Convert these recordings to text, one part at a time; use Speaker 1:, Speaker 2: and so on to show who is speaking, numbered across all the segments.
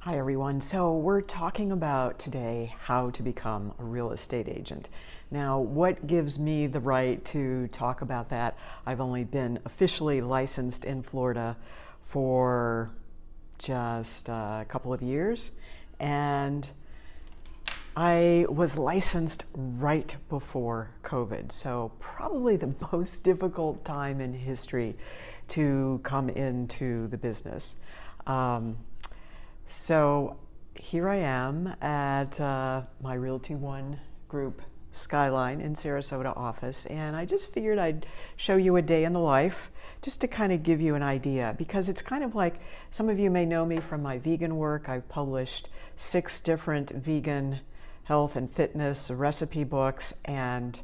Speaker 1: Hi everyone. So we're talking about today how to become a real estate agent. Now, what gives me the right to talk about that? I've only been officially licensed in Florida for just a couple of years, and I was licensed right before COVID, so probably the most difficult time in history to come into the business. So here I am at my Realty ONE Group Skyline in Sarasota office, and I just figured I'd show you a day in the life just to kind of give you an idea, because it's kind of like, some of you may know me from my vegan work. I've published 6 different vegan health and fitness recipe books, and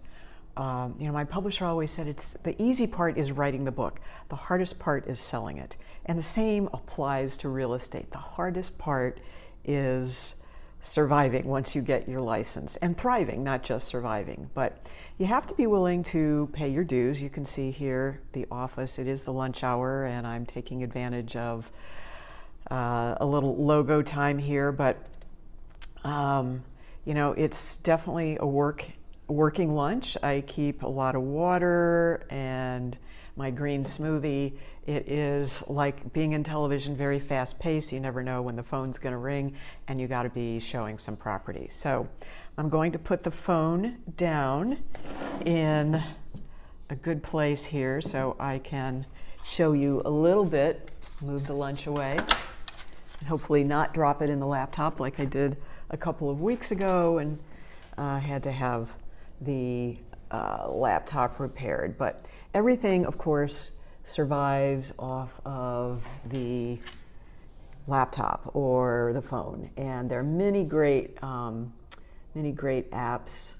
Speaker 1: my publisher always said the easy part is writing the book. The hardest part is selling it. And the same applies to real estate. The hardest part is surviving once you get your license, and thriving, not just surviving. But you have to be willing to pay your dues. You can see here the office. It is the lunch hour, and I'm taking advantage of a little logo time here. But it's definitely a working lunch. I keep a lot of water and my green smoothie. It is like being in television, very fast paced. You never know when the phone's going to ring, and you got to be showing some property. So I'm going to put the phone down in a good place here so I can show you a little bit, move the lunch away, and hopefully not drop it in the laptop like I did a couple of weeks ago, and I had to have the laptop repaired. But everything, of course, survives off of the laptop or the phone, and there are many great apps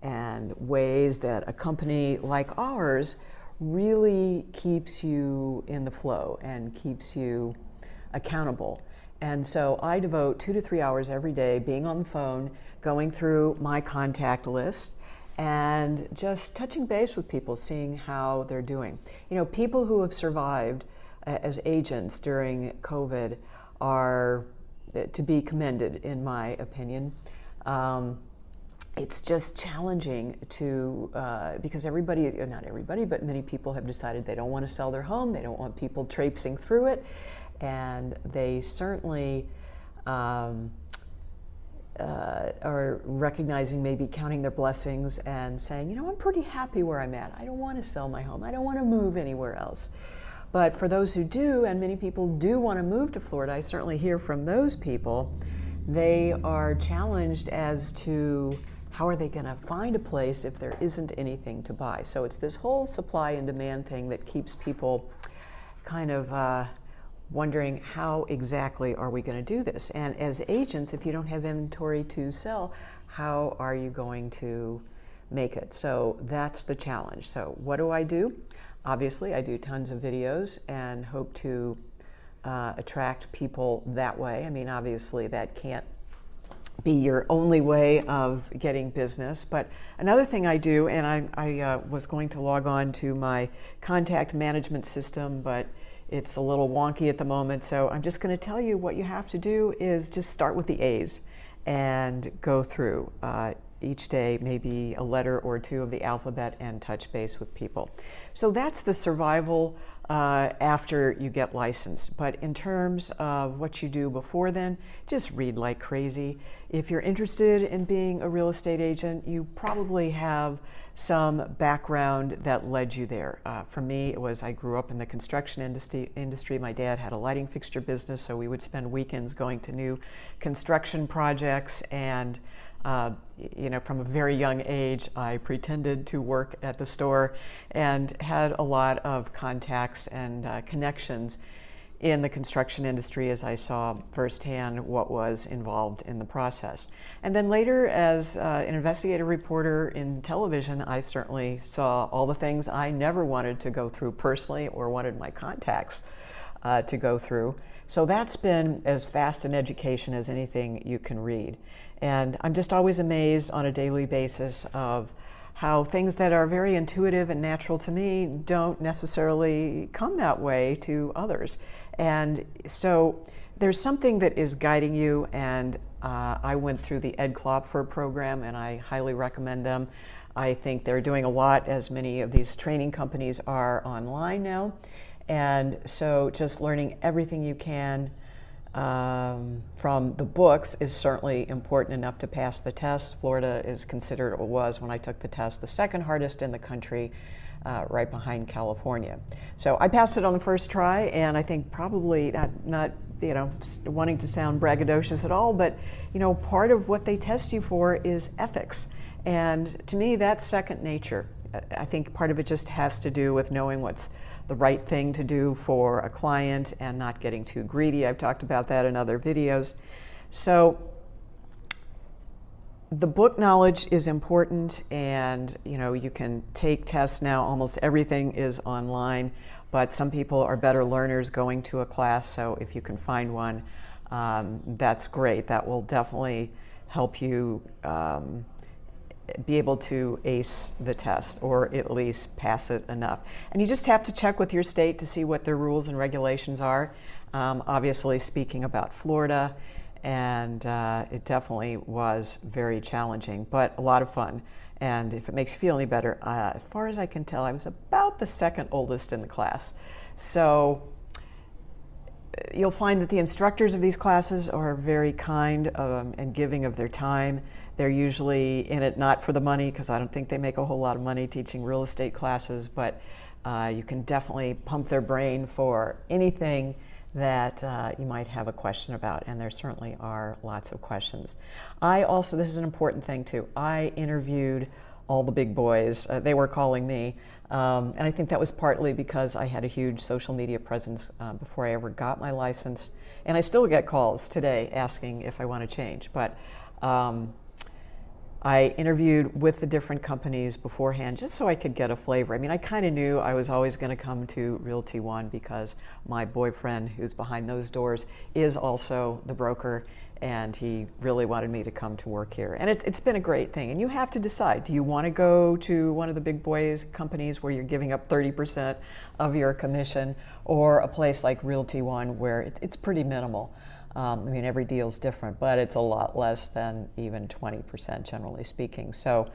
Speaker 1: and ways that a company like ours really keeps you in the flow and keeps you accountable. And so I devote 2 to 3 hours every day being on the phone, going through my contact list, and just touching base with people, seeing how they're doing. People who have survived as agents during COVID are to be commended, in my opinion. It's just challenging because not everybody, but many people have decided they don't want to sell their home. They don't want people traipsing through it. And they certainly are recognizing, maybe counting their blessings and saying, I'm pretty happy where I'm at. I don't want to sell my home. I don't want to move anywhere else. But for those who do, and many people do want to move to Florida, I certainly hear from those people, they are challenged as to how are they going to find a place if there isn't anything to buy. So it's this whole supply and demand thing that keeps people kind of wondering, how exactly are we going to do this? And as agents, if you don't have inventory to sell, how are you going to make it? So that's the challenge. So what do? Obviously, I do tons of videos and hope to attract people that way. I mean, obviously, that can't be your only way of getting business. But another thing I do, and I was going to log on to my contact management system, but it's a little wonky at the moment, so I'm just going to tell you what you have to do is just start with the A's and go through each day, maybe a letter or 2 of the alphabet, and touch base with people. So that's the survival after you get licensed. But in terms of what you do before then, just read like crazy. If you're interested in being a real estate agent, you probably have some background that led you there. For me, I grew up in the construction industry. My dad had a lighting fixture business, so we would spend weekends going to new construction projects, and from a very young age, I pretended to work at the store and had a lot of contacts and connections in the construction industry as I saw firsthand what was involved in the process. And then later, as an investigative reporter in television, I certainly saw all the things I never wanted to go through personally or wanted my contacts to go through. So that's been as fast an education as anything you can read. And I'm just always amazed on a daily basis of how things that are very intuitive and natural to me don't necessarily come that way to others. And so there's something that is guiding you, and I went through the Ed Klopfer program, and I highly recommend them. I think they're doing a lot, as many of these training companies are online now. And so just learning everything you can from the books is certainly important enough to pass the test. Florida is considered, or was when I took the test, the second hardest in the country, right behind California. So I passed it on the first try, and I think probably not wanting to sound braggadocious at all, but part of what they test you for is ethics. And to me, that's second nature. I think part of it just has to do with knowing what's the right thing to do for a client and not getting too greedy. I've talked about that in other videos. So the book knowledge is important, and you can take tests now. Almost everything is online, but some people are better learners going to a class. So if you can find one, that's great. That will definitely help you be able to ace the test, or at least pass it enough. And you just have to check with your state to see what their rules and regulations are. Obviously, speaking about Florida, and it definitely was very challenging, but a lot of fun. And if it makes you feel any better, as far as I can tell, I was about the second oldest in the class. So you'll find that the instructors of these classes are very kind and giving of their time. They're usually in it not for the money, because I don't think they make a whole lot of money teaching real estate classes, but you can definitely pump their brain for anything that you might have a question about, and there certainly are lots of questions. This is an important thing too, I interviewed all the big boys. They were calling me, and I think that was partly because I had a huge social media presence before I ever got my license, and I still get calls today asking if I want to change, but I interviewed with the different companies beforehand just so I could get a flavor. I mean, I kind of knew I was always going to come to Realty One because my boyfriend, who's behind those doors, is also the broker, and he really wanted me to come to work here. And it's been a great thing. And you have to decide, do you want to go to one of the big boys companies where you're giving up 30% of your commission, or a place like Realty One where it's pretty minimal? I mean, every deal's different, but it's a lot less than even 20%, generally speaking. So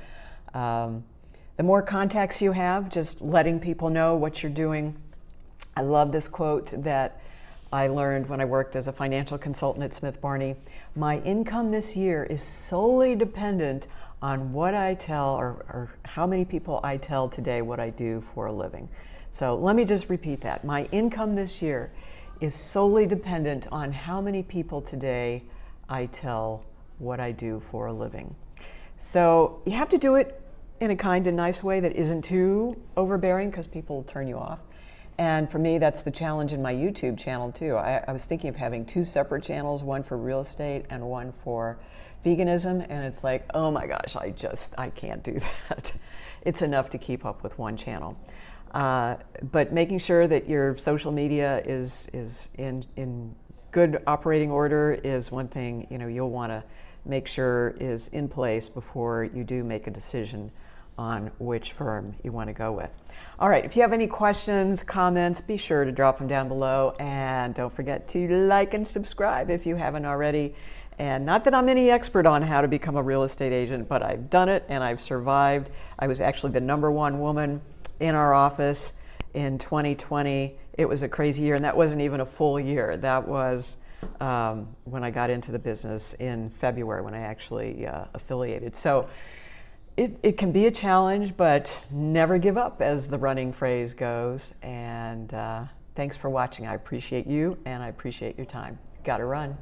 Speaker 1: the more contacts you have, just letting people know what you're doing. I love this quote that I learned when I worked as a financial consultant at Smith Barney. My income this year is solely dependent on what I tell, or how many people I tell today what I do for a living. So let me just repeat that. My income this year is solely dependent on how many people today I tell what I do for a living. So you have to do it in a kind and nice way that isn't too overbearing, because people will turn you off. And for me, that's the challenge in my YouTube channel too. I was thinking of having two separate channels, one for real estate and one for veganism, and it's like, oh my gosh, I can't do that. It's enough to keep up with one channel. But making sure that your social media is in good operating order is one thing you'll want to make sure is in place before you do make a decision on which firm you want to go with. All right, if you have any questions, comments, be sure to drop them down below, and don't forget to like and subscribe if you haven't already. And not that I'm any expert on how to become a real estate agent, but I've done it and I've survived. I was actually the #1 woman in our office in 2020. It was a crazy year, and that wasn't even a full year. That was when I got into the business in February, when I actually affiliated. So it can be a challenge, but never give up, as the running phrase goes. And thanks for watching. I appreciate you, and I appreciate your time. Gotta run.